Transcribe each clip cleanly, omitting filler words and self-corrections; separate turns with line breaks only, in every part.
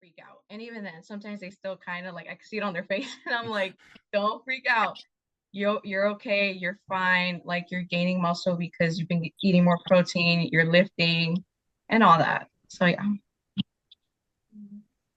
freak out. And even then, sometimes they still kind of like I can see it on their face, and I'm like, don't freak out. You're okay. You're fine. Like you're gaining muscle because you've been eating more protein. You're lifting, and all that. So yeah.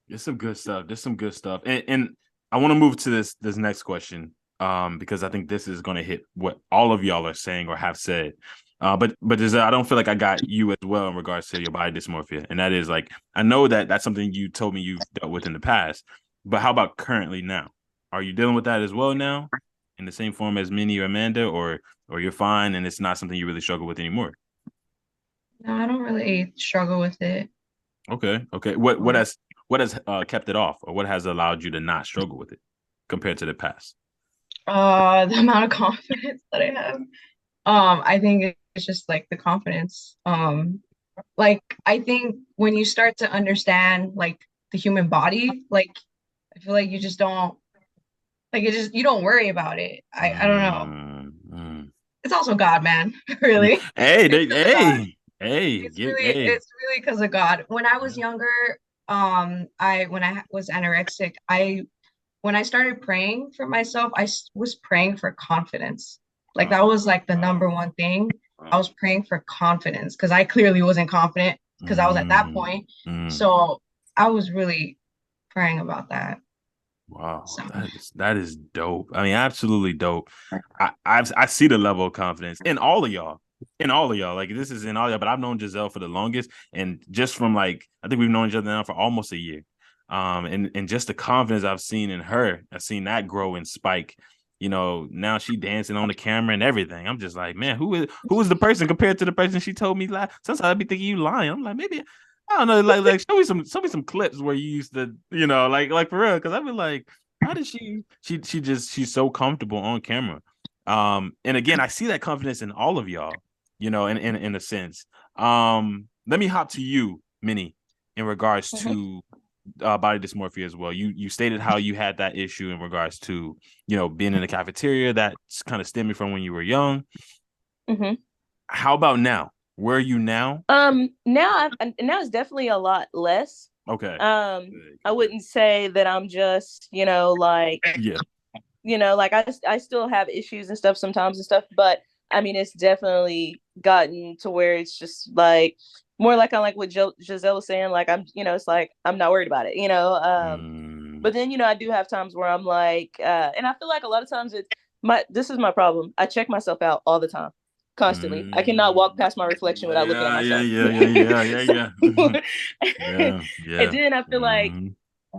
There's some good stuff. There's some good stuff. And I want to move to this next question because I think this is going to hit what all of y'all are saying or have said. But Giselle, I don't feel like I got you as well in regards to your body dysmorphia. And that is like, I know that that's something you told me you've dealt with in the past, but how about currently now? Are you dealing with that as well now in the same form as Minnie or Amanda, or you're fine and it's not something you really struggle with anymore?
No, I don't really struggle with it.
Okay. What has kept it off, or what has allowed you to not struggle with it compared to the past?
The amount of confidence that I have. I think it's just like the confidence. Like I think when you start to understand like the human body, like I feel like you just don't like it just you don't worry about it. I don't know.
Mm.
It's also God, man. Really.
Hey,
It's because of God.
hey.
It's really because of God. When I was younger, when I was anorexic, I when I started praying for myself, was praying for confidence. Like that was like the number one thing. I was praying for confidence because I clearly wasn't confident because I was at that point.
Mm.
So I was really praying about that.
Wow,
So
that is dope. I mean, absolutely dope. I see the level of confidence in all of y'all. In all of y'all. Like this is in all y'all, but I've known Giselle for the longest. And just from like, I think we've known each other now for almost a year. And just the confidence I've seen in her, I've seen that grow and spike. You know, now she dancing on the camera and everything. I'm just like, man, who is the person compared to the person she told me? Sometimes I'd be thinking you lying. I'm like, maybe I don't know, like show me some clips where you used to, like for real, because I've been like, how did she's so comfortable on camera. And again, I see that confidence in all of y'all, in a sense. Let me hop to you, Minnie, in regards
Mhm.
to body dysmorphia as well. You stated how you had that issue in regards to, being in the cafeteria that's kind of stemming from when you were young.
Mhm.
How about now? Where are you now?
Now it's definitely a lot less.
Okay.
I wouldn't say that I'm just, like,
Yeah.
like I still have issues and stuff sometimes and stuff, but I mean, it's definitely gotten to where it's just like more like, I'm like what Giselle was saying, like it's like, I'm not worried about it, but then, I do have times where I'm like, and I feel like a lot of times this is my problem. I check myself out all the time. Constantly. I cannot walk past my reflection without looking at myself.
Yeah.
And then I feel like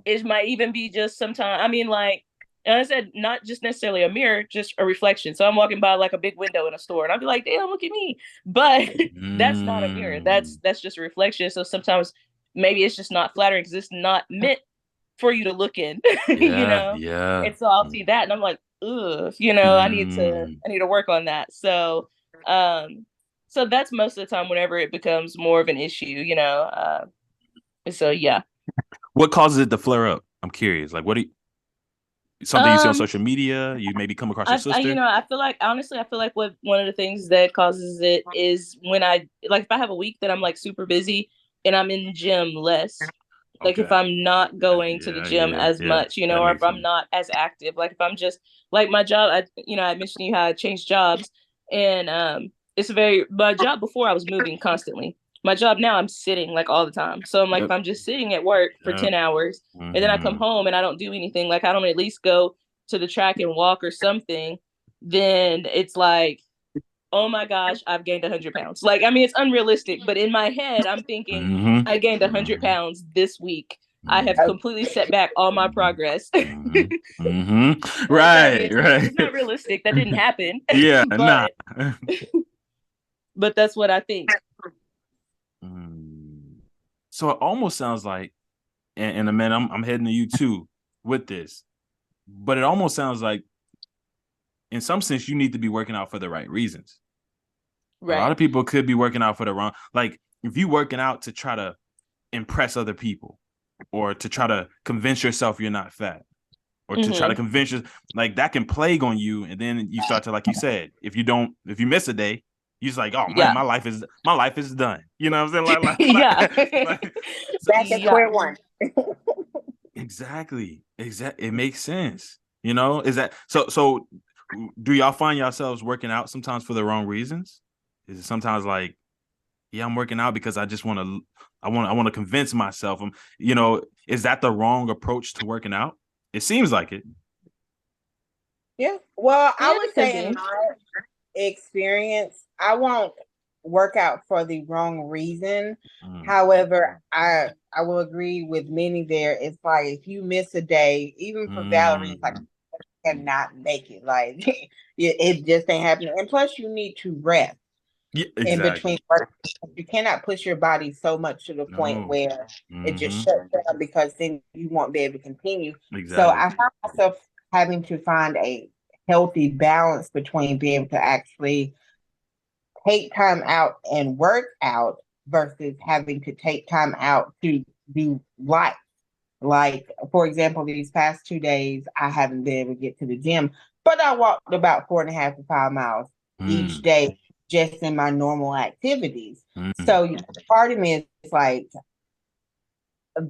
it might even be just sometimes, I mean, like, and I said, not just necessarily a mirror, just a reflection. So I'm walking by like a big window in a store and I'll be like, damn, look at me. But that's not a mirror. That's just a reflection. So sometimes maybe it's just not flattering because it's not meant for you to look in,
Yeah.
And so I'll see that and I'm like, ugh, I need to work on that. So that's most of the time whenever it becomes more of an issue, so yeah.
What causes it to flare up? I'm curious. Like, something you see on
Um,
social media? You maybe come across your sister?
I feel like, honestly, I feel like what one of the things that causes it is when if I have a week that I'm like super busy and I'm in the gym less, like if
Okay.
I'm not going to the gym as much,
That
or if
makes
I'm
sense.
not as active, like if I'm just like my job, I mentioned to you how I changed jobs, and my job before I was moving constantly. My job now I'm sitting like all the time. So I'm like, if
Yep.
I'm just sitting at work for 10 hours and then I come home and I don't do anything, like I don't at least go to the track and walk or something, then it's like, oh my gosh, I've gained 100 pounds. Like, I mean, it's unrealistic, but in my head, I'm thinking, I gained 100 pounds this week. I have completely set back all my progress. Like, I mean,
Right.
it's not realistic. That didn't happen.
Yeah, nah.
But that's what I think.
So it almost sounds like, and man, I'm heading to you too with this, but it almost sounds like, in some sense, you need to be working out for the right reasons.
Right.
A lot of people could be working out for the wrong. Like, if you working out to try to impress other people, or to try to convince yourself you're not fat, or to try to convince you, like, that can plague on you. And then you start to, like you said, if you miss a day, you're just like, oh man, my life is done. You know what I'm saying?
Yeah.
Like,
Back at square one.
Exactly. It makes sense. You know, is that so do y'all find yourselves working out sometimes for the wrong reasons? Is it sometimes like, yeah, I'm working out because I just want to I want to convince myself you know, is that the wrong approach to working out? It seems like it.
Yeah. Well,
Yeah,
I would
it could
say in
be.
my experience, I won't work out for the wrong reason.
Mm,
However, I will agree with Minnie there. It's like if you miss a day, even for Valerie, it's like
mm,
you cannot make it. Like it just ain't happening. And plus, you need to rest
yeah,
in between
exactly.
work. You cannot push your body so much to the point
No.
where it just
Mm-hmm.
shuts down because then you won't be able to continue. So
Exactly.
I found myself having to find a healthy balance between being able to actually take time out and work out versus having to take time out to do life. Like, for example, these past 2 days, I haven't been able to get to the gym, but I walked about 4.5 to 5 miles each
Mm,
day just in my normal activities.
mm,
So part of me is like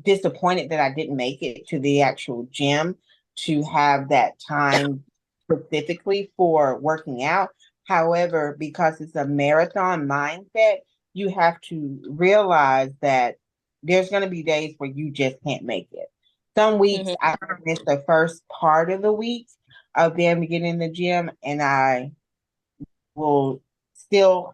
disappointed that I didn't make it to the actual gym to have that time specifically for working out. However, because it's a marathon mindset, you have to realize that there's going to be days where you just can't make it. Some weeks
Hmm.
I miss the first part of the week of being able to get in the gym, and will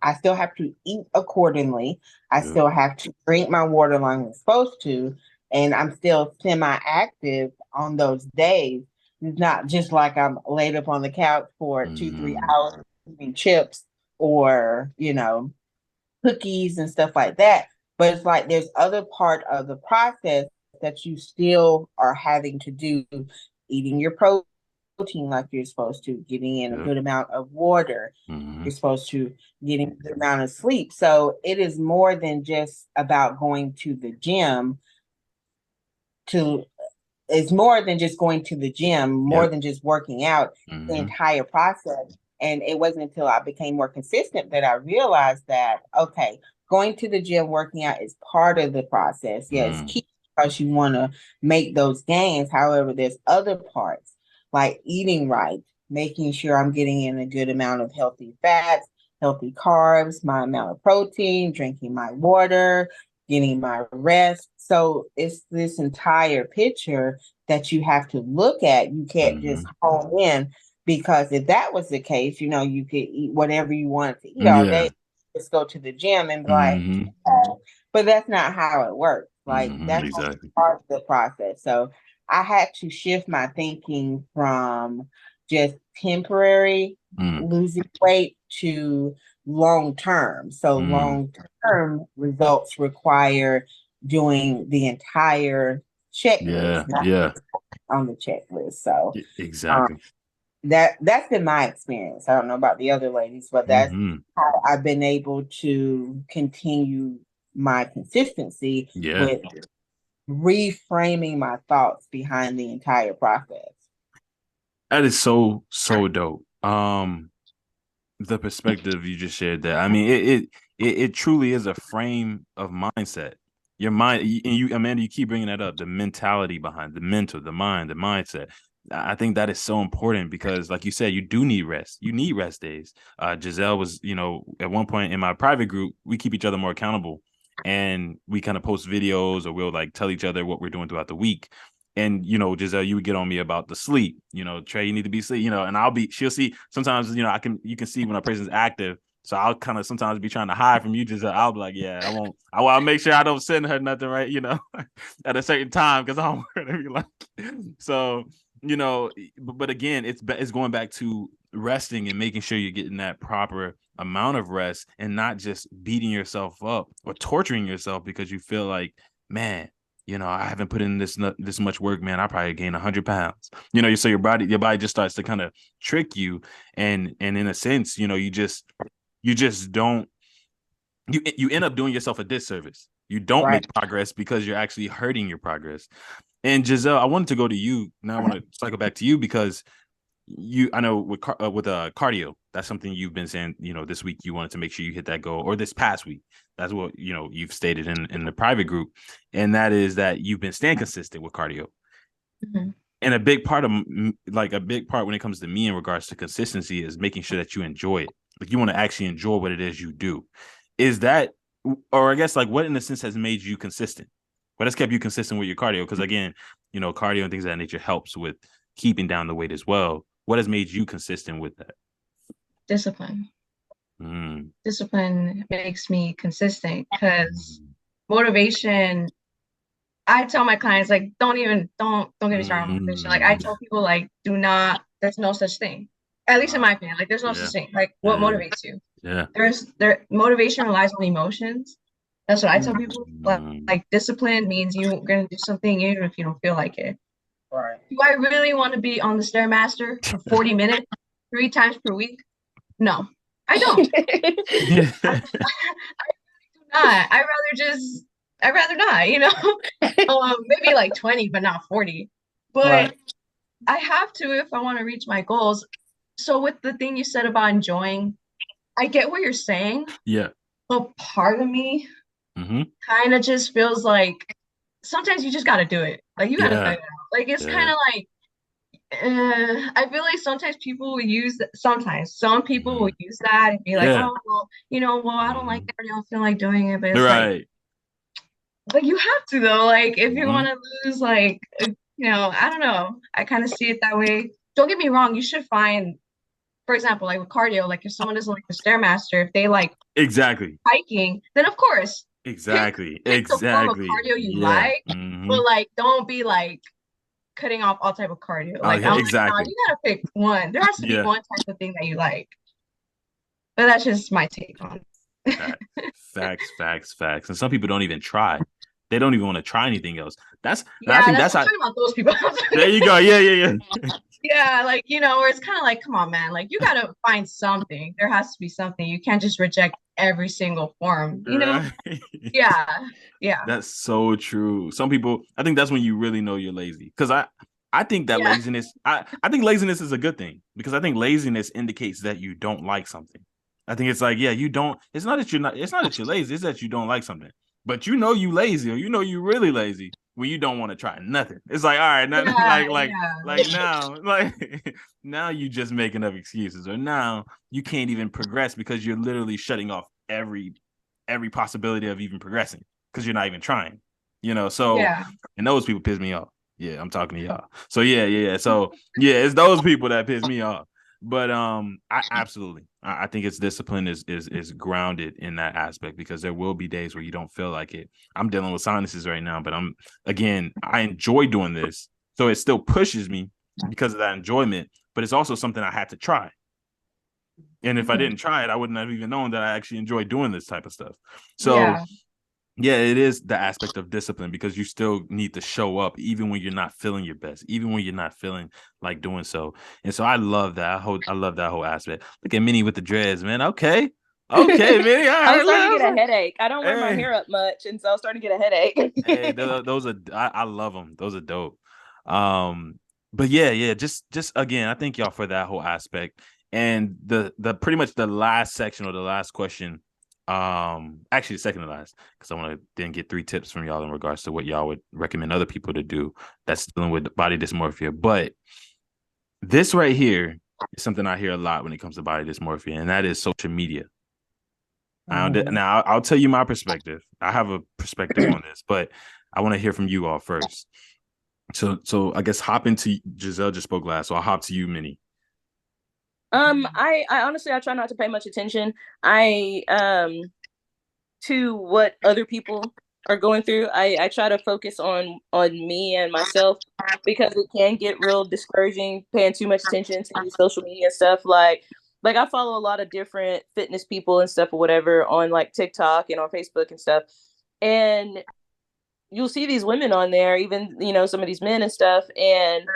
I still have to eat accordingly. I
yep.
still have to drink my water like I'm supposed to, and I'm still semi-active on those days. It's not just like I'm laid up on the couch for 2, 3
Mm,
hours eating chips or, cookies and stuff like that. But it's like there's other part of the process that you still are having to do, eating your protein like you're supposed to, getting in a
yep.
good amount of water.
Mm-hmm.
You're supposed to get a good amount of sleep. So it is more than just about going to the gym to it's more than just going to the gym, more
Yep.
than just working out, the
Mm-hmm.
entire process. And it wasn't until I became more consistent that I realized that, okay, going to the gym, working out is part of the process. Yes,
Mm,
key because you want to make those gains. However, there's other parts like eating right, making sure I'm getting in a good amount of healthy fats, healthy carbs, my amount of protein, drinking my water, getting my rest. So it's this entire picture that you have to look at. You can't just
mm-hmm.
hone in because if that was the case, you could eat whatever you wanted to eat all day.
Yeah.
Just go to the gym and be like,
Mm-hmm.
oh. But that's not how it works. Like
Mm-hmm.
that's
Exactly.
part of the process. So I had to shift my thinking from just temporary
Mm,
losing weight to long term. So
mm.
long term results require doing the entire checklist,
Yeah.
not
Yeah.
on the checklist. So um,
Exactly.
that's been my experience. I don't know about the other ladies, but that's
Mm-hmm.
how I've been able to continue my consistency
Yeah.
with reframing my thoughts behind the entire process.
That is so dope. The perspective you just shared there. I mean, it truly is a frame of mindset. Your mind, and you, Amanda, you keep bringing that up. The mentality behind the mental, the mind, the mindset. I think that is so important because, like you said, you do need rest. You need rest days. Giselle was, at one point in my private group, we keep each other more accountable, and we kind of post videos or we'll like tell each other what we're doing throughout the week. And Giselle, you would get on me about the sleep. Trey, you need to be sleep. And she'll see sometimes. You can see when a person's active. So I'll kind of sometimes be trying to hide from you. Giselle, I'll be like, yeah, I won't. I'll make sure I don't send her nothing, right? At a certain time because I don't want to be like. So but again, it's going back to resting and making sure you're getting that proper amount of rest and not just beating yourself up or torturing yourself because you feel like, man, I haven't put in this much work, man. I probably gained 100 pounds. So your body just starts to kind of trick you, and in a sense, you just don't you end up doing yourself a disservice. You don't
Right.
make progress because you're actually hurting your progress. And Giselle, I wanted to go to you now. I want to cycle back to you because I know with cardio, that's something you've been saying. This week you wanted to make sure you hit that goal, or this past week. That's what you've stated in the private group, and that is that you've been staying consistent with cardio.
Mhm.
And a big part of a big part when it comes to me in regards to consistency is making sure that you enjoy it. Like you want to actually enjoy what it is you do. Is that, or I guess like what in a sense has made you consistent? What has kept you consistent with your cardio? Because again, cardio and things of that nature helps with keeping down the weight as well. What has made you consistent with that?
Discipline.
Mm.
Discipline makes me consistent because motivation, I tell my clients, like, don't get me started on motivation. Like I tell people, like, there's no such thing. At least in my opinion, like there's no such thing. Like what motivates you?
Yeah.
Motivation relies on emotions. That's what I tell people. Like discipline means you're gonna do something even if you don't feel like it.
Right.
Do I really want to be on the Stairmaster for 40 minutes, 3 times per week? No, I don't.
Yeah.
I do not. I'd rather not, maybe like 20, but not 40. But
Right.
I have to if I want to reach my goals. So with the thing you said about enjoying, I get what you're saying.
Yeah.
But part of me kind of just feels like sometimes you just got to do it. Like you got to cut it out. Like it's kind of like, I feel like sometimes people will use that. Sometimes some people will use that and be like, oh, well, I don't like that. I don't feel like doing it. But it's like you have to though. Like if you want to lose, like, I don't know. I kind of see it that way. Don't get me wrong. You should find, for example, like with cardio, like if someone doesn't like the Stairmaster, if they like hiking, then of course pick the form of cardio you like, but like don't be like cutting off all type of cardio. Like I'm like, no, you gotta pick one. There has to be one type of thing that you like. But that's just my take on it.
Facts. And some people don't even try. They don't even want to try anything else. I think that's
I'm talking about those people.
There you go. Yeah.
Yeah, like, where it's kind of like, come on, man. Like, you got to find something. There has to be something. You can't just reject every single form,
Right.
Yeah.
That's so true. Some people, I think that's when you really know you're lazy. Because I think that laziness, I think laziness is a good thing. Because I think laziness indicates that you don't like something. I think it's like, you don't, it's not that you're lazy, it's that you don't like something. But you lazy, or you really lazy when you don't want to try nothing. It's like, all right, now you just making up excuses, or now you can't even progress because you're literally shutting off every possibility of even progressing because you're not even trying. So and those people piss me off. Yeah, I'm talking to y'all. So yeah. So it's those people that piss me off. But I absolutely, I think its discipline is grounded in that aspect, because there will be days where you don't feel like it. I'm dealing with sinuses right now, but I enjoy doing this, so it still pushes me because of that enjoyment. But it's also something I had to try, and if I didn't try it, I wouldn't have even known that I actually enjoy doing this type of stuff. So yeah, it is the aspect of discipline, because you still need to show up even when you're not feeling your best, even when you're not feeling like doing so. And so I love that. I love that whole aspect. Look at Minnie with the dreads, man. Okay, Minnie.
I'm starting to get a headache. I don't wear my hair up much, and so I'm starting to get a headache.
Hey, those are, I love them. Those are dope. But yeah. Just again, I thank y'all for that whole aspect. And the pretty much the last section, or the last question. Actually the second to last, because I want to then get 3 tips from y'all in regards to what y'all would recommend other people to do that's dealing with body dysmorphia. But this right here is something I hear a lot when it comes to body dysmorphia, and that is social media. Now I'll tell you my perspective. I have a perspective on this, but I want to hear from you all first. So I guess hop into Giselle just spoke last, so I'll hop to you, Minnie.
I honestly, I try not to pay much attention. To what other people are going through. I try to focus on me and myself, because it can get real discouraging paying too much attention to these social media stuff. Like I follow a lot of different fitness people and stuff or whatever on like TikTok and on Facebook and stuff. And you'll see these women on there, even, some of these men and stuff. And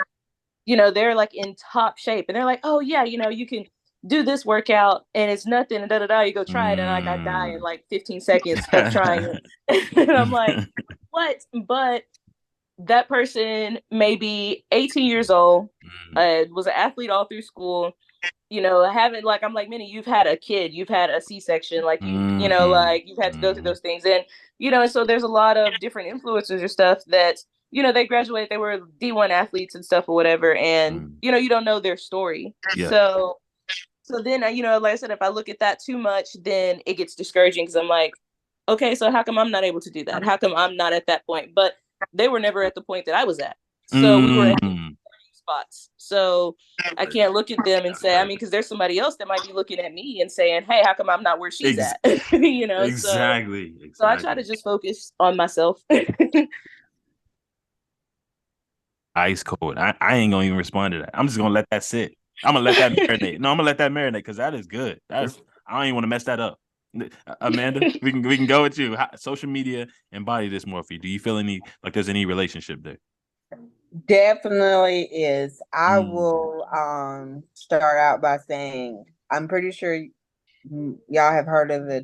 they're like in top shape, and they're like, oh yeah, you can do this workout and it's nothing, and you go try it, and like I die in like 15 seconds of trying it. And I'm like, what? But that person may be 18 years old, was an athlete all through school, haven't, like, I'm like, Minnie, you've had a kid, you've had a C-section, like like you've had to go through those things. And and so there's a lot of different influencers or stuff that they graduated, they were D1 athletes and stuff or whatever, and you don't know their story.
Yeah.
So then, like I said, if I look at that too much, then it gets discouraging because I'm like, okay, so how come I'm not able to do that? How come I'm not at that point? But they were never at the point that I was at. So we were at spots. So I can't look at them and say, because there's somebody else that might be looking at me and saying, hey, how come I'm not where she's at?
Exactly.
So I try to just focus on myself.
Ice cold. I ain't gonna even respond to that. I'm just gonna let that sit. I'm gonna let that marinate. No, I'm gonna let that marinate because that is good. I don't even want to mess that up. Amanda, we can go with you. Social media and body dysmorphia. Do you feel there's any relationship there?
Definitely is. I will start out by saying I'm pretty sure y'all have heard of the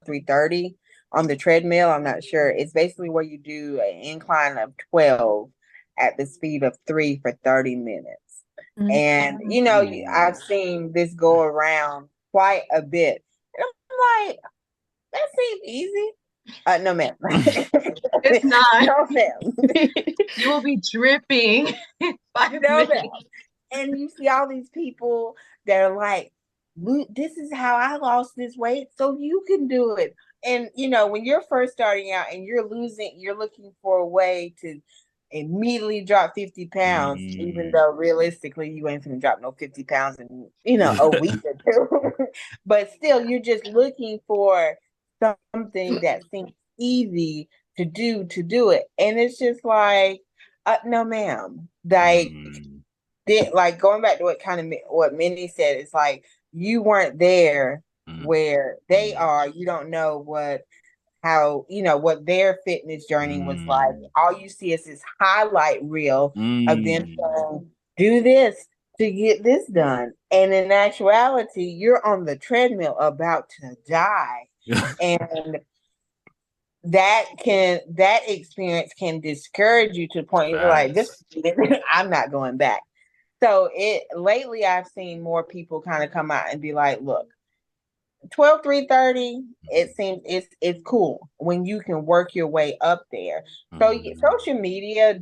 12-3-30 on the treadmill. I'm not sure. It's basically where you do an incline of 12 at the speed of 3 for 30 minutes. And I've seen this go around quite a bit. And I'm like, that seems easy. No, ma'am.
It's not.
No, ma'am.
You will be dripping in 5 minutes. Ma'am.
And you see all these people that are like, this is how I lost this weight, so you can do it. And when you're first starting out and you're looking for a way to immediately drop 50 pounds, even though realistically you ain't gonna drop no 50 pounds in a week or two. But still, you're just looking for something that seems easy to do it. And it's just like, no, ma'am. Like going back to what Minnie said, it's like you weren't there where they are. You don't know what their fitness journey was like. All you see is this highlight reel of them saying, do this to get this done. And in actuality, you're on the treadmill about to die. And that experience can discourage you to the point you're like, I'm not going back. So lately I've seen more people kind of come out and be like, look, 12-3-30, it seems it's cool when you can work your way up there. So social media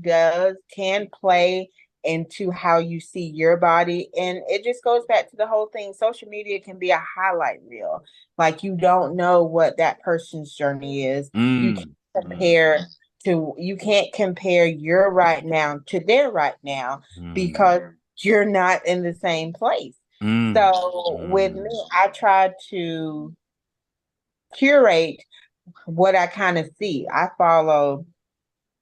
can play into how you see your body, and it just goes back to the whole thing. Social media can be a highlight reel. Like you don't know what that person's journey is. You can't compare your right now to their right now because you're not in the same place. So with me, I try to curate what I kind of see.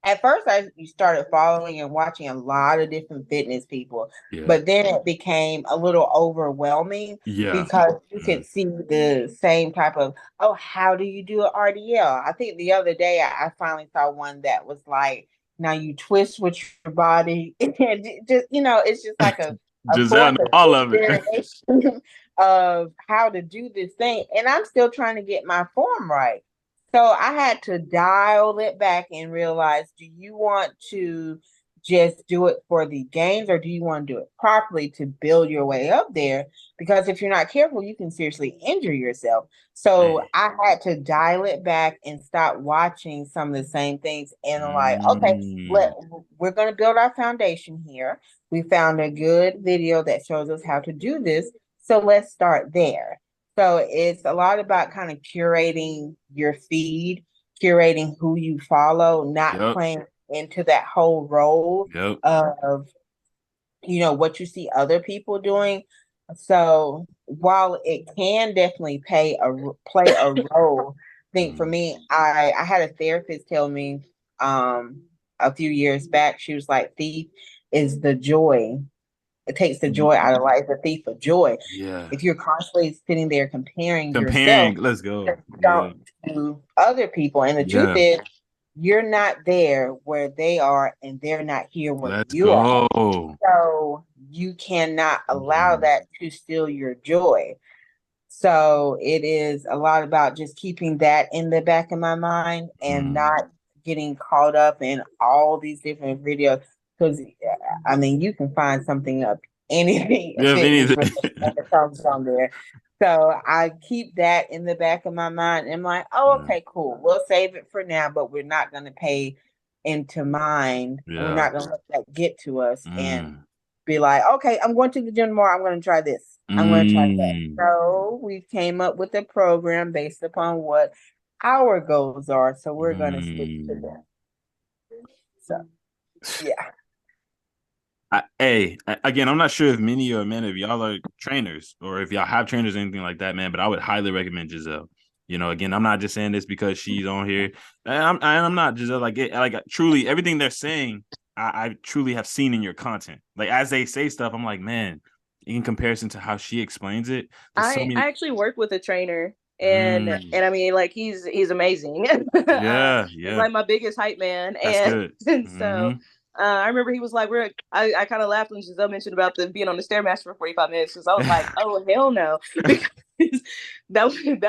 At first I started following and watching a lot of different fitness people, but then it became a little overwhelming because you could see the same type of, how do you do an RDL? I think the other day I finally saw one that was like, now you twist with your body and just, it's just like a
Giselle, all of it
of how to do this thing. And I'm still trying to get my form right. So I had to dial it back and realize, do you want to just do it for the gains or do you want to do it properly to build your way up there? Because if you're not careful, you can seriously injure yourself. So I had to dial it back and stop watching some of the same things. And I'm like, okay, we're going to build our foundation here. We found a good video that shows us how to do this. So let's start there. So it's a lot about kind of curating your feed, curating who you follow, not playing into that whole role of, what you see other people doing. So while it can definitely play a role, I think for me, I had a therapist tell me a few years back, she was like, thief is the joy. It takes the joy out of life, the thief of joy.
Yeah.
If you're constantly sitting there comparing yourself
let's go.
To other people. And the truth is, you're not there where they are, and they're not here where you are. So you cannot allow that to steal your joy. So it is a lot about just keeping that in the back of my mind and not getting caught up in all these different videos. Because you can find something up anything that comes from there. So I keep that in the back of my mind. And I'm like, okay, cool. We'll save it for now, but we're not going to pay into mind. And we're
Yeah.
not gonna let that get to us and
Mm.
be like, okay, I'm going to the gym tomorrow. I'm going to try this. I'm going to try that.
Mm.
So we came up with a program based upon what our goals are. So we're going to stick to them. So, yeah.
Again, I'm not sure if Minnie or Amanda, if y'all are trainers or if y'all have trainers or anything like that, man, but I would highly recommend Giselle. You know, again, I'm not just saying this because she's on here. I'm not Giselle. Like truly, everything they're saying, I truly have seen in your content. Like as they say stuff, I'm like, man, in comparison to how she explains it, there's so many.
I actually work with a trainer, and I mean, like he's amazing.
Yeah,
He's like my biggest hype man,
that's
and,
good.
and so I remember he was like, I kind of laughed when Giselle mentioned about the being on the Stairmaster for 45 minutes because I was like, oh hell no, because that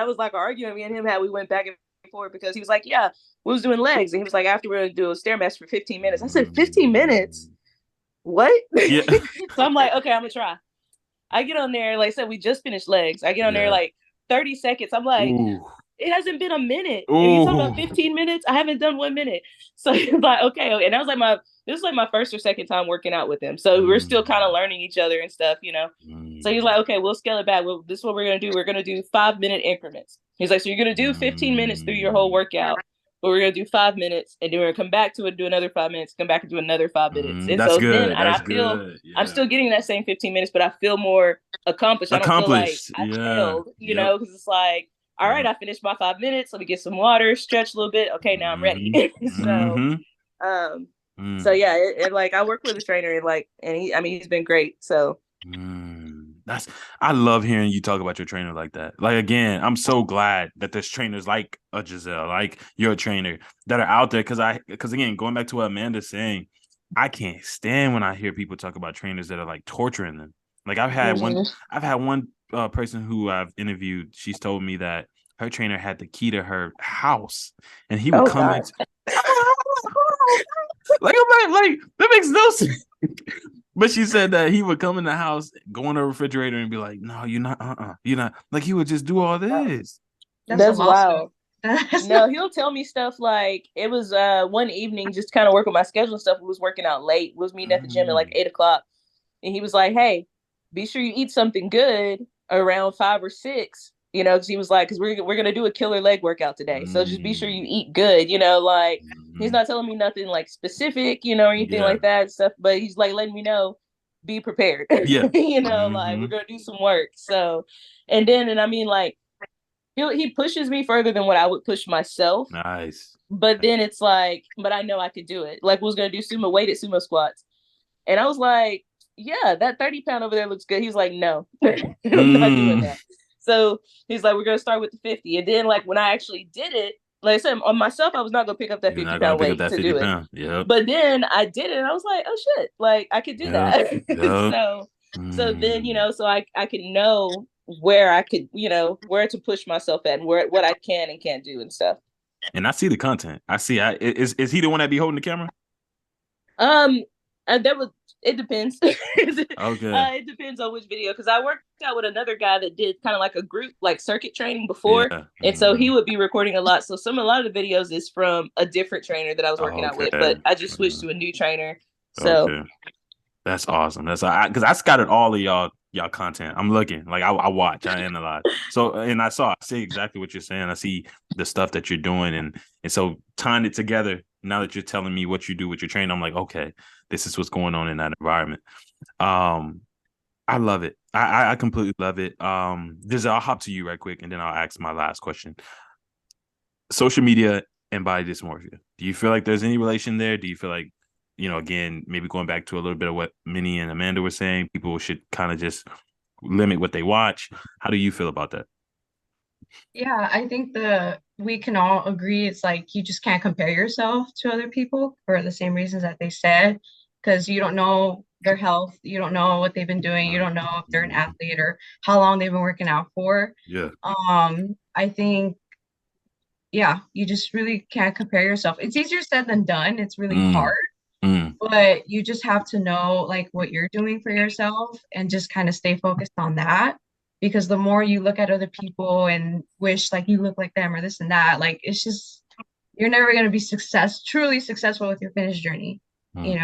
was like an argument me and him had. We went back and forth because he was like, yeah, we was doing legs, and he was like, after we're gonna do a Stairmaster for 15 minutes. I said 15 minutes. What?
Yeah.
So I'm like, okay, I'm gonna try. I get on there, like I said, we just finished legs. I get on there like 30 seconds. I'm like,
Ooh.
it hasn't been a minute.
Ooh.
And you talking about 15 minutes? I haven't done 1 minute. So he's like, okay. And that was like this is like my first or second time working out with him. So we're still kind of learning each other and stuff, you know? So he's like, okay, we'll scale it back. This is what we're going to do. We're going to do 5-minute increments. He's like, so you're going to do 15 minutes through your whole workout, but we're going to do 5 minutes, and then we're going to come back to it, do another 5 minutes, come back and do another 5 minutes. And
That's
so
good.
then, and I feel I'm still getting that same 15 minutes, but I feel more accomplished. I don't feel like I failed, you know, because it's like, all right, I finished my 5 minutes. Let me get some water, stretch a little bit. Okay, now I'm ready. So yeah, it like I work with a trainer, and he's been great. So
I love hearing you talk about your trainer like that. Like again, I'm so glad that there's trainers like a Giselle, like your trainer, that are out there. Because again, going back to what Amanda's saying, I can't stand when I hear people talk about trainers that are like torturing them. Like I've had one person who I've interviewed. She's told me that her trainer had the key to her house, and he would come in. Like that makes no sense. But she said that he would come in the house, go in the refrigerator, and be like, "No, you're not. You're not." Like he would just do all this.
That's wild. No, he'll tell me stuff like it was one evening, just kind of work with my schedule and stuff. We was working out late. We was meeting at the gym at like 8:00, and he was like, "Hey, be sure you eat something good around 5 or 6." You know, because he was like, because we're gonna do a killer leg workout today, so just be sure you eat good. You know, like he's not telling me nothing like specific, you know, or anything like that stuff, but he's like letting me know, be prepared.
Yeah,
you know, like we're gonna do some work. So, and I mean, like he pushes me further than what I would push myself.
Nice.
But then it's like, but I know I could do it. Like we was gonna do weighted sumo squats, and I was like, yeah, that 30-pound over there looks good. He was like, no, I'm not doing that. So he's like, we're gonna start with the 50, and then like when I actually did it, like I said, on myself, I was not gonna pick up that 50-pound weight to do it.
Yep.
But then I did it, and I was like, oh shit, like I could do that. So then so I could know where I could, where to push myself at, and what I can and can't do and stuff.
And I see the content. Is he the one that be holding the camera?
It depends.
Okay.
It depends on which video, because I worked out with another guy that did kind of like a group like circuit training before, and so he would be recording a lot. So a lot of the videos is from a different trainer that I was working out with, but I just switched to a new trainer. So
that's awesome. That's because I scouted all of y'all content. I'm looking, like I watch, I analyze. So and I see exactly what you're saying. I see the stuff that you're doing, and so tying it together. Now that you're telling me what you do with your training, I'm like, okay, this is what's going on in that environment. I love it. I completely love it. Giselle, I'll hop to you right quick, and then I'll ask my last question. Social media and body dysmorphia. Do you feel like there's any relation there? Do you feel like, again, maybe going back to a little bit of what Minnie and Amanda were saying, people should kind of just limit what they watch? How do you feel about that?
Yeah, I think we can all agree it's like you just can't compare yourself to other people for the same reasons that they said, because you don't know their health, you don't know what they've been doing, you don't know if they're an athlete or how long they've been working out for.
Yeah.
I think, yeah, you just really can't compare yourself. It's easier said than done. It's really hard, but you just have to know like what you're doing for yourself and just kind of stay focused on that. Because the more you look at other people and wish like you look like them or this and that, like it's just you're never going to be truly successful with your fitness journey, you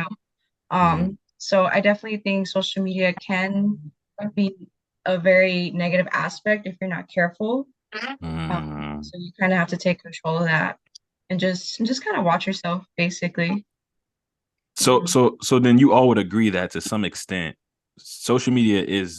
know? So I definitely think social media can be a very negative aspect if you're not careful. So you kind of have to take control of that and just kind of watch yourself, basically.
So then you all would agree that to some extent, social media is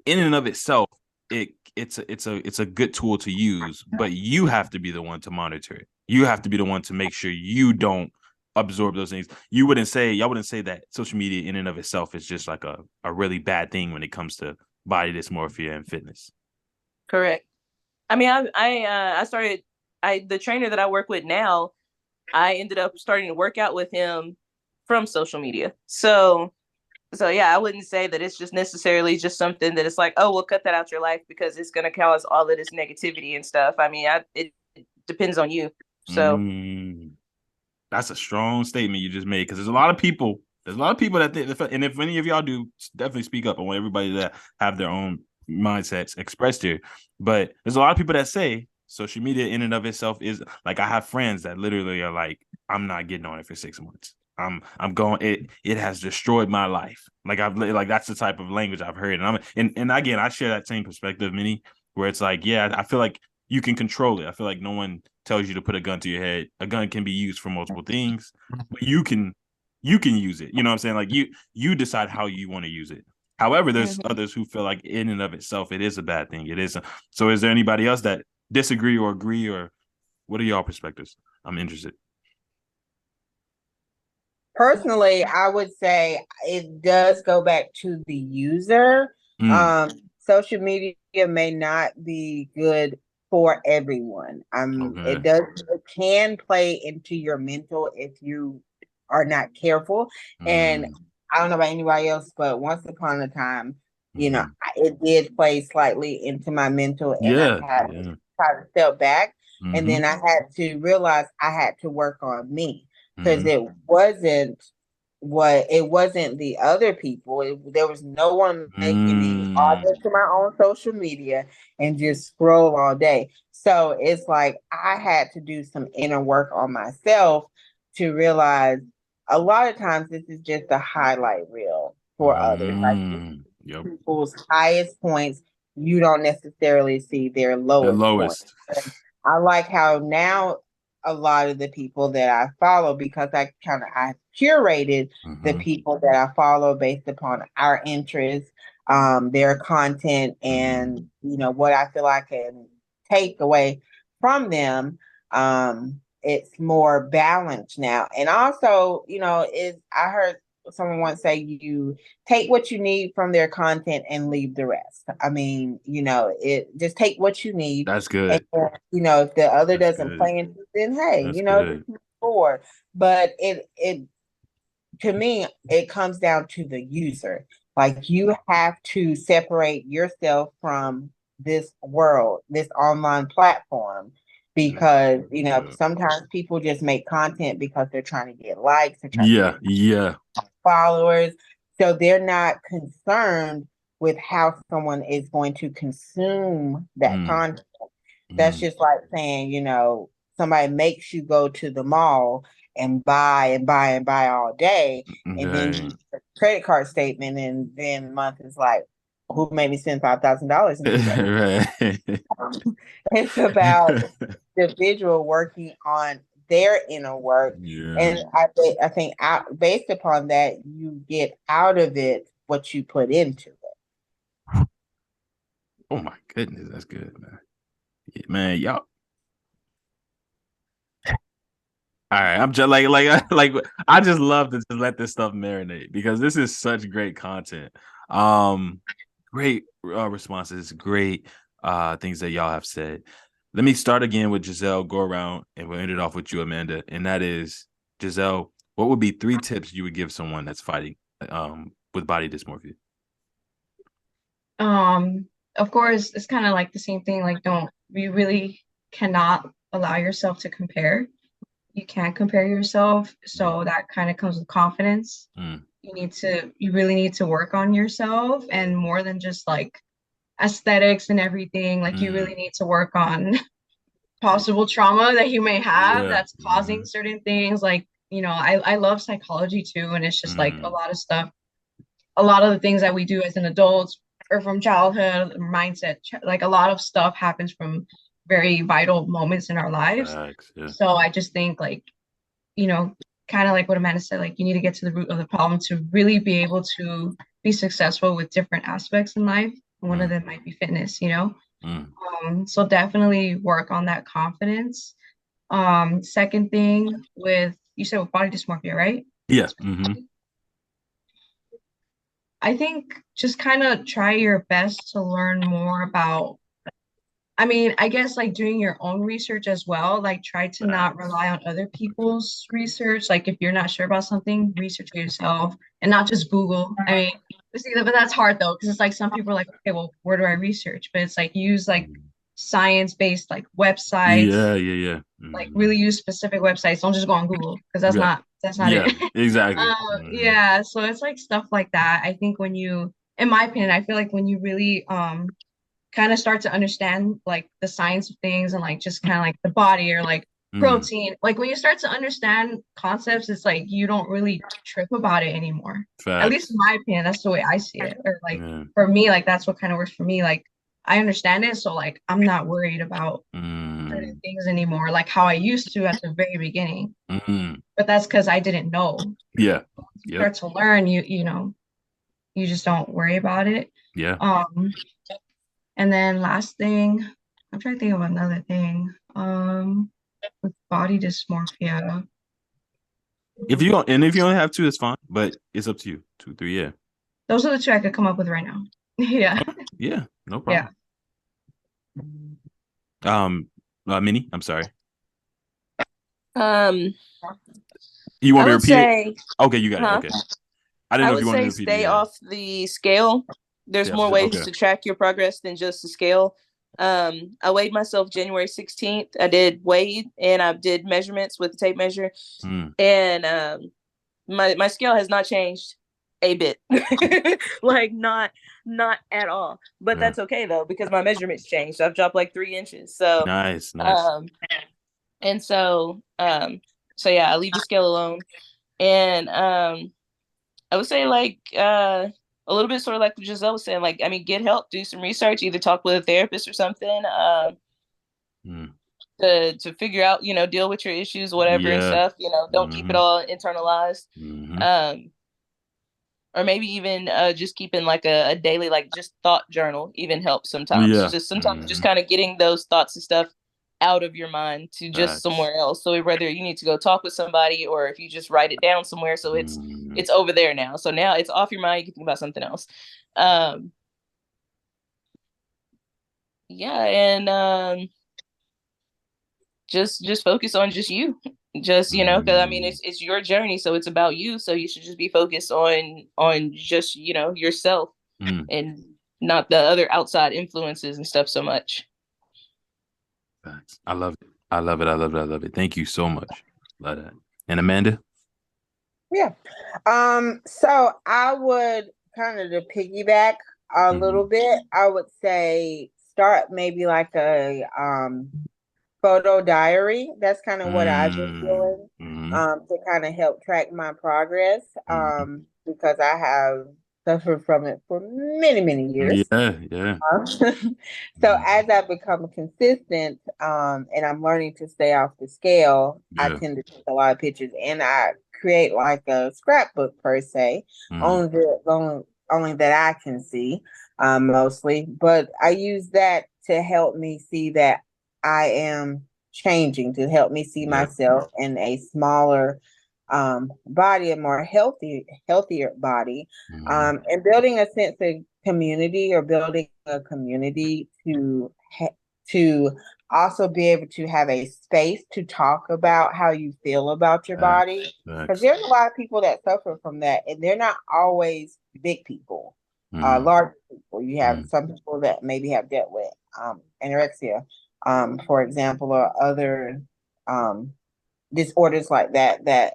in and of itself, it's a good tool to use, but you have to be the one to monitor it. You have to be the one to make sure you don't absorb those things. Y'all wouldn't say that social media in and of itself is just like a really bad thing when it comes to body dysmorphia and fitness.
Correct. I mean, I started, the trainer that I work with now, I ended up starting to work out with him from social media. So yeah, I wouldn't say that it's just necessarily just something that it's like, oh, we'll cut that out your life because it's going to cause all of this negativity and stuff. I mean, it depends on you. So
that's a strong statement you just made, because there's a lot of people that think, and if any of y'all do, definitely speak up. I want everybody to have their own mindsets expressed here. But there's a lot of people that say social media in and of itself is like, I have friends that literally are like, I'm not getting on it for 6 months. I'm going, it has destroyed my life. Like that's the type of language I've heard. And again, I share that same perspective, Minnie, where it's like, yeah, I feel like you can control it. I feel like no one tells you to put a gun to your head. A gun can be used for multiple things, but you can use it. You know what I'm saying? Like you decide how you want to use it. However, there's others who feel like in and of itself, it is a bad thing. It is. So is there anybody else that disagree or agree, or what are y'all perspectives? I'm interested.
Personally, I would say it does go back to the user. Social media may not be good for everyone. It can play into your mental if you are not careful. And I don't know about anybody else, but once upon a time, it did play slightly into my mental, and I had to try to step back. And then I had to realize I had to work on me, because it wasn't the other people. There was no one making me log into my own social media and just scroll all day. So it's like I had to do some inner work on myself to realize a lot of times this is just a highlight reel for others. Like people's highest points, you don't necessarily see their lowest points. I like how now a lot of the people that I follow, because I curated the people that I follow based upon our interests, their content, and what I feel I can take away from them. It's more balanced now. And also, I heard someone once say, you take what you need from their content and leave the rest. I mean, just take what you need.
That's good.
And, if the other doesn't play into it, then hey, just move forward. But it to me, it comes down to the user. Like, you have to separate yourself from this world, this online platform, because sometimes people just make content because they're trying to get likes, they're trying to get followers, so they're not concerned with how someone is going to consume that content. That's just like saying, somebody makes you go to the mall and buy and buy and buy all day, and then you get a credit card statement, and then the month is like, who made me spend $5,000 in It's about the individual working on their inner work. And I think based upon that, you get out of it what you put into it.
Oh my goodness, that's good, man. Yeah, man, y'all. All right, I'm just like I just love to just let this stuff marinate, because this is such great content. Great responses, great things that y'all have said. Let me start again with Giselle, go around, and we'll end it off with you, Amanda. And that is, Giselle, what would be 3 tips you would give someone that's fighting with body dysmorphia?
Of course, it's kind of like the same thing. Like, you really cannot allow yourself to compare. You can't compare yourself. So that kind of comes with confidence. You really need to work on yourself, and more than just like aesthetics and everything. Like, you really need to work on possible trauma that you may have
Yeah.
that's causing certain things. Like, I love psychology too, and it's just like a lot of stuff. A lot of the things that we do as an adult or from childhood mindset, like a lot of stuff happens from very vital moments in our lives.
Facts, yeah.
So I just think like, kind of like what Amanda said, like you need to get to the root of the problem to really be able to be successful with different aspects in life. One of them might be fitness. So definitely work on that confidence. Second thing you said with body dysmorphia, right?
Yeah.
I think just kind of try your best to learn more about, I guess like doing your own research as well. Like try to not rely on other people's research. Like if you're not sure about something, research it yourself and not just Google. But that's hard though, because it's like some people are like, okay, well, where do I research? But it's like use like science-based like websites.
Yeah.
Like really use specific websites. Don't just go on Google because that's not it.
Exactly.
Yeah, so it's like stuff like that. I think in my opinion, I feel like when you really kind of start to understand like the science of things and like just kind of like the body or like protein, like when you start to understand concepts, it's like you don't really trip about it anymore.
Facts.
At least in my opinion, that's the way I see it. Or like for me, like that's what kind of works for me. Like I understand it, so like I'm not worried about certain things anymore, like how I used to at the very beginning. But that's because I didn't know.
Yeah.
You start to learn, you just don't worry about it.
Yeah.
And then last thing, I'm trying to think of another thing. With body dysmorphia.
If you only have two, it's fine. But it's up to you. 2, 3, yeah.
Those are the two I could come up with right now. Yeah.
Yeah, no problem. Yeah. Minnie, I'm sorry. You want me to repeat it? Okay, you got it. Okay. I didn't know if you wanted to repeat it.
Stay off the scale. There's more ways to track your progress than just the scale. I weighed myself January 16th. I did weigh and I did measurements with the tape measure. And my scale has not changed a bit. Like not at all. But that's okay though, because my measurements changed. I've dropped like 3 inches. So
nice.
And so yeah, I leave the scale alone. And I would say like a little bit sort of like what Giselle was saying, like, get help, do some research, either talk with a therapist or something, to figure out, deal with your issues, whatever and stuff, don't keep it all internalized. Or maybe even just keeping like a daily, like just thought journal even helps sometimes. Just sometimes just kind of getting those thoughts and stuff out of your mind to just somewhere else. So whether you need to go talk with somebody or if you just write it down somewhere, so it's over there now. So now it's off your mind. You can think about something else. And just focus on just you. Just, because it's your journey, so it's about you. So you should just be focused on just, yourself and not the other outside influences and stuff so much.
I love it. I love it. Thank you so much. Love that. And Amanda?
Yeah. So I would kind of to piggyback a little bit, I would say start maybe like a photo diary. That's kind of what I've been doing to kind of help track my progress because I have suffered from it for many, many years.
Yeah.
So as I become consistent and I'm learning to stay off the scale, I tend to take a lot of pictures and I create like a scrapbook per se, only that I can see mostly. But I use that to help me see that I am changing, to help me see myself in a smaller body, a more healthier body, and building a sense of community, or building a community to also be able to have a space to talk about how you feel about your body, because there's a lot of people that suffer from that, and they're not always big people, large people. You have some people that maybe have dealt with anorexia, for example, or other disorders like that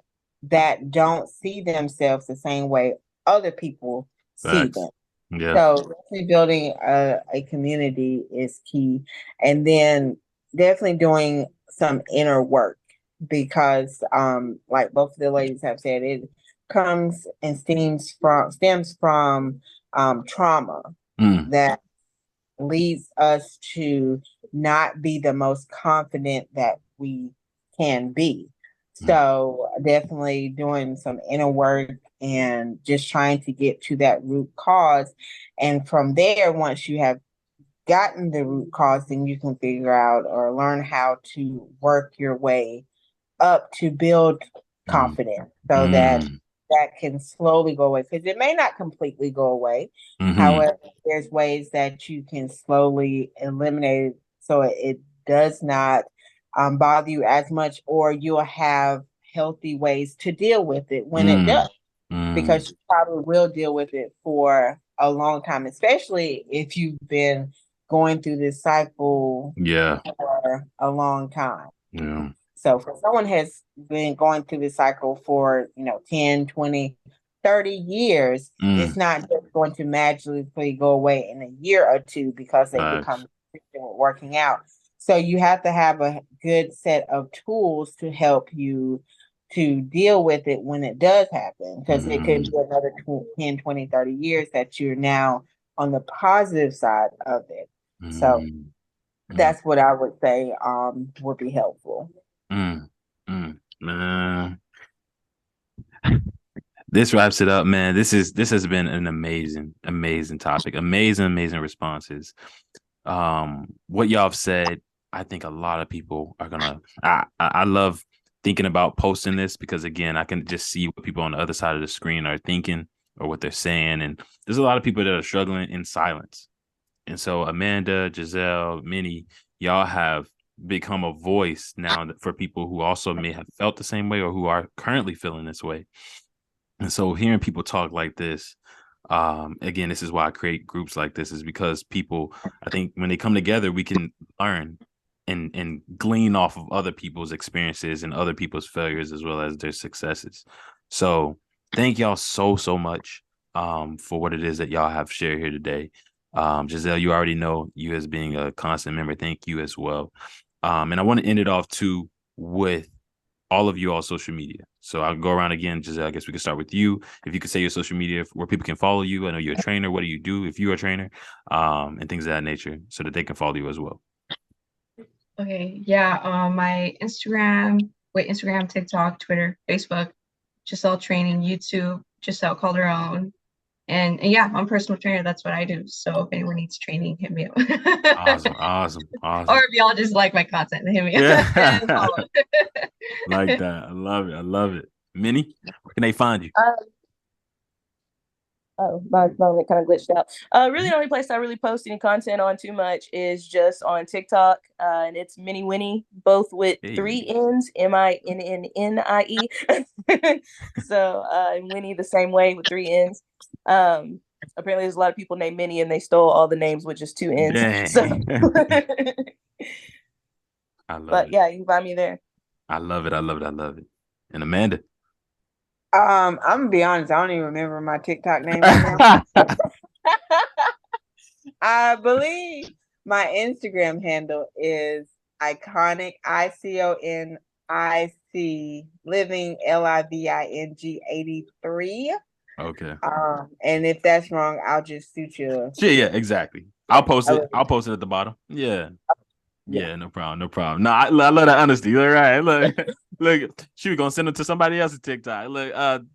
don't see themselves the same way other people see them. So definitely building a community is key. And then definitely doing some inner work because like both of the ladies have said, it comes and stems from trauma
Mm,
that leads us to not be the most confident that we can be.
mm,
So definitely doing some inner work and just trying to get to that root cause. And from there, once you have gotten the root cause, then you can figure out or learn how to work your way up to build
mm,
confidence so that
mm,
that can slowly go away because it may not completely go away.
mhm.
However, there's ways that you can slowly eliminate it so it does not bother you as much, or you'll have healthy ways to deal with it when it
Mm,
does,
mm.
because you probably will deal with it for a long time, especially if you've been going through this cycle
Yeah.
for a long time.
Yeah.
So for someone has been going through this cycle for, 10, 20, 30 years, it's
Mm.
not just going to magically go away in a year or two because they
Facts.
become consistent with working out. So you have to have a good set of tools to help you to deal with it when it does happen, because it could
Mm,
be another 10, 20, 30 years that you're now on the positive side of it. So
mm, mm,
that's what I would say would be helpful.
mm, Man, this wraps it up, man. This has been an amazing topic. Amazing responses. What y'all have said, I think a lot of people are gonna. I love thinking about posting this because again, I can just see what people on the other side of the screen are thinking or what they're saying, and there's a lot of people that are struggling in silence. And so Amanda, Giselle, Minnie, y'all have become a voice now for people who also may have felt the same way or who are currently feeling this way. And so hearing people talk like this, again, this is why I create groups like this, is because people, I think when they come together, we can learn and glean off of other people's experiences and other people's failures as well as their successes. So thank y'all so much for what it is that y'all have shared here today. Giselle, you already know you as being a constant member. Thank you as well. And I want to end it off too with all of you on social media. So I'll go around again. Giselle, I guess we can start with you. If you could say your social media where people can follow you. I know you're a trainer. What do you do if you're a trainer? And things of that nature so that they can follow you as well.
Okay, yeah, my Instagram, TikTok, Twitter, Facebook, Giselle Training, YouTube, Giselle Calderon. And yeah, I'm a personal trainer. That's what I do. So if anyone needs training, hit me up. Or
Awesome.
if y'all just like my content, hit me up and
Yeah.
follow.
Like that. I love it. Minnie, where can they find you?
Oh, my phone kind of glitched out. Really, the only place I really post any content on too much is just on TikTok, and it's Minnie Winnie, both with
Hey.
3 N's, MINNIE. So, Winnie the same way with 3 N's. Apparently, there's a lot of people named Minnie, and they stole all the names with just 2 N's. So,
Dang. I love
but
it.
yeah, you can find me there.
I love it. And Amanda.
I'm gonna be honest, I don't even remember my TikTok name right now. I believe my Instagram handle is iconic ICONIC living LIVING 83.
Okay.
And if that's wrong, I'll just shoot you.
Yeah, exactly. I'll post
I
it.
will-
I'll post it at the bottom. Yeah.
yeah.
Yeah, no problem. No, I love that honesty. You're right. Look, she was gonna send it to somebody else's TikTok.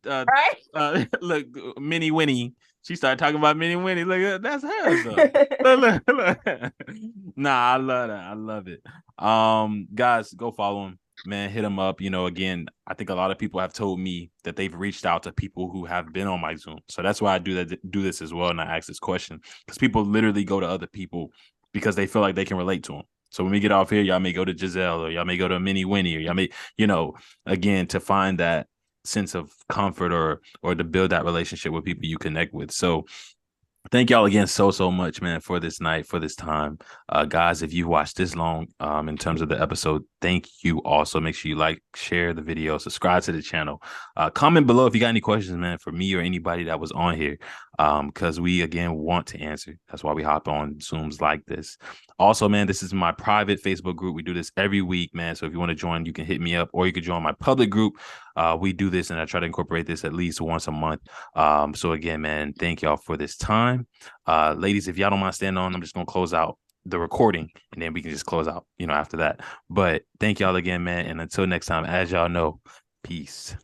Right?
Look, Minnie Winnie. She started talking about Minnie Winnie. Look, that's hers though. Look. Nah, I love that. I love it. Guys, go follow him, man. Hit him up. Again, I think a lot of people have told me that they've reached out to people who have been on my Zoom. So that's why I do this as well, and I ask this question because people literally go to other people because they feel like they can relate to them. So when we get off here, y'all may go to Giselle or y'all may go to Minnie Winnie or y'all may, again, to find that sense of comfort or to build that relationship with people you connect with. So Thank y'all again so much, man, for this night, for this time. Guys, if you watched this long in terms of the episode, thank you also. Make sure you like, share the video, subscribe to the channel. Comment below if you got any questions, man, for me or anybody that was on here. Because we again want to answer. That's why we hop on Zooms like this. Also, man, this is my private Facebook group. We do this every week, man. So if you want to join, you can hit me up, or you could join my public group. We do this, and I try to incorporate this at least once a month. So again, man, thank y'all for this time. Ladies, if y'all don't mind standing on, I'm just gonna close out the recording, and then we can just close out, after that. But thank y'all again, man. And until next time, as y'all know, peace.